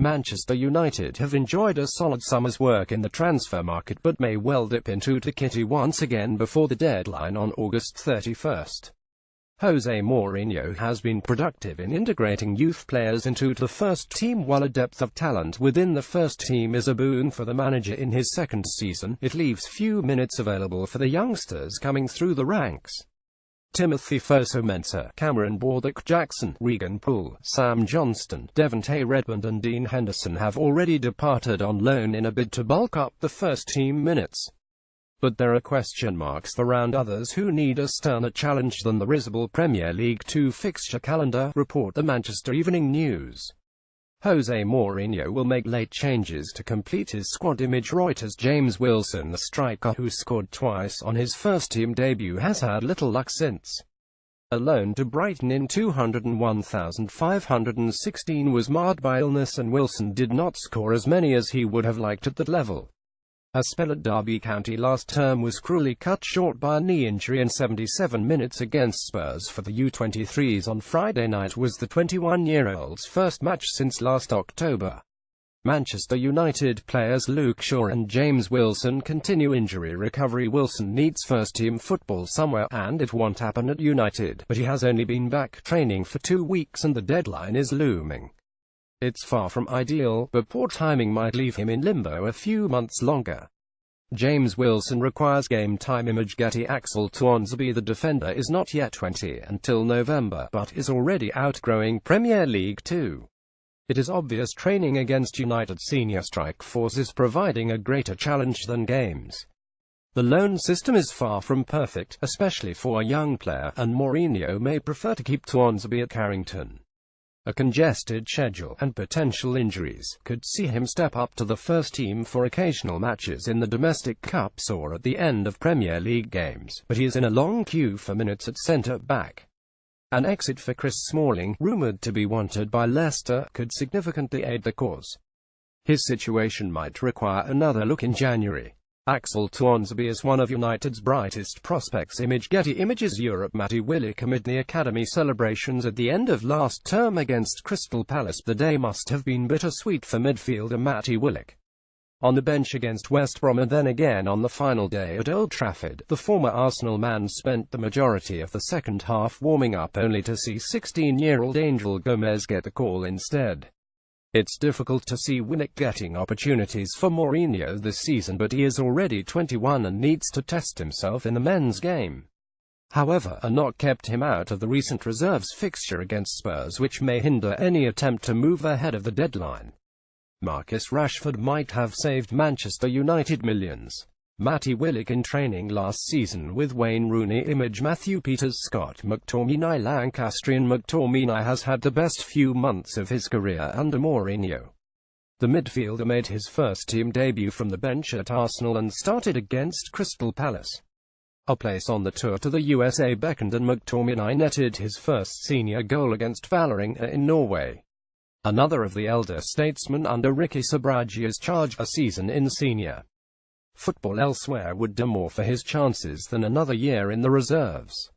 Manchester United have enjoyed a solid summer's work in the transfer market but may well dip into the kitty once again before the deadline on August 31st. Jose Mourinho has been productive in integrating youth players into the first team. While a depth of talent within the first team is a boon for the manager in his second season, it leaves few minutes available for the youngsters coming through the ranks. Timothy Fosu-Mensah, Cameron Borthwick-Jackson, Regan Poole, Sam Johnston, Devontae Redmond and Dean Henderson have already departed on loan in a bid to bulk up the first-team minutes. But there are question marks around others who need a sterner challenge than the risible Premier League 2 fixture calendar, report the Manchester Evening News. Jose Mourinho will make late changes to complete his squad. Image Reuters. James Wilson, the striker who scored twice on his first-team debut, has had little luck since. A loan to Brighton in £201,516 was marred by illness, and Wilson did not score as many as he would have liked at that level. A spell at Derby County last term was cruelly cut short by a knee injury in 77 minutes against Spurs for the U23s on Friday night was the 21-year-old's first match since last October. Manchester United players Luke Shaw and James Wilson continue injury recovery. Wilson needs first-team football somewhere, and it won't happen at United, but he has only been back training for 2 weeks and the deadline is looming. It's far from ideal, but poor timing might leave him in limbo a few months longer. James Wilson requires game time. Image Getty. Axel Tuanzebe, the defender, is not yet 20 until November, but is already outgrowing Premier League 2. It is obvious training against United's senior strike force is providing a greater challenge than games. The loan system is far from perfect, especially for a young player, and Mourinho may prefer to keep Tuanzebe at Carrington. A congested schedule, and potential injuries, could see him step up to the first team for occasional matches in the domestic cups or at the end of Premier League games, but he is in a long queue for minutes at centre-back. An exit for Chris Smalling, rumoured to be wanted by Leicester, could significantly aid the cause. His situation might require another look in January. Axel Tuanzebe is one of United's brightest prospects. Image Getty Images. Europe. Matty Willock. Amid the academy celebrations at the end of last term against Crystal Palace, the day must have been bittersweet for midfielder Matty Willock. On the bench against West Brom and then again on the final day at Old Trafford, the former Arsenal man spent the majority of the second half warming up, only to see 16-year-old Angel Gomez get the call instead. It's difficult to see Willock getting opportunities for Mourinho this season, but he is already 21 and needs to test himself in the men's game. However, a knock kept him out of the recent reserves fixture against Spurs, which may hinder any attempt to move ahead of the deadline. Marcus Rashford might have saved Manchester United millions. Matty Willock in training last season with Wayne Rooney. Image Matthew Peters. Scott McTominay. Lancastrian McTominay has had the best few months of his career under Mourinho. The midfielder made his first-team debut from the bench at Arsenal and started against Crystal Palace. A place on the tour to the USA beckoned, and McTominay netted his first senior goal against Vålerenga in Norway. Another of the elder statesmen under Ricky Sabragia's charge, a season in senior football elsewhere would do more for his chances than another year in the reserves.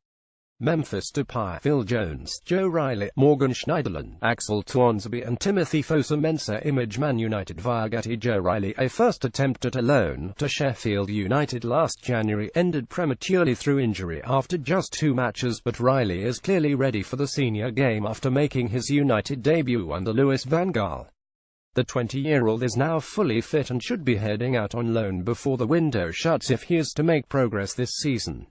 Memphis. Depay, Phil Jones, Joe Riley, Morgan Schneiderlin, Axel Tuanzebe and Timothy Fosu-Mensah. Image Man United via Getty. Joe Riley, a first attempt at a loan to Sheffield United last January, ended prematurely through injury after just 2 matches, but Riley is clearly ready for the senior game after making his United debut under Louis van Gaal. The 20-year-old is now fully fit and should be heading out on loan before the window shuts if he is to make progress this season.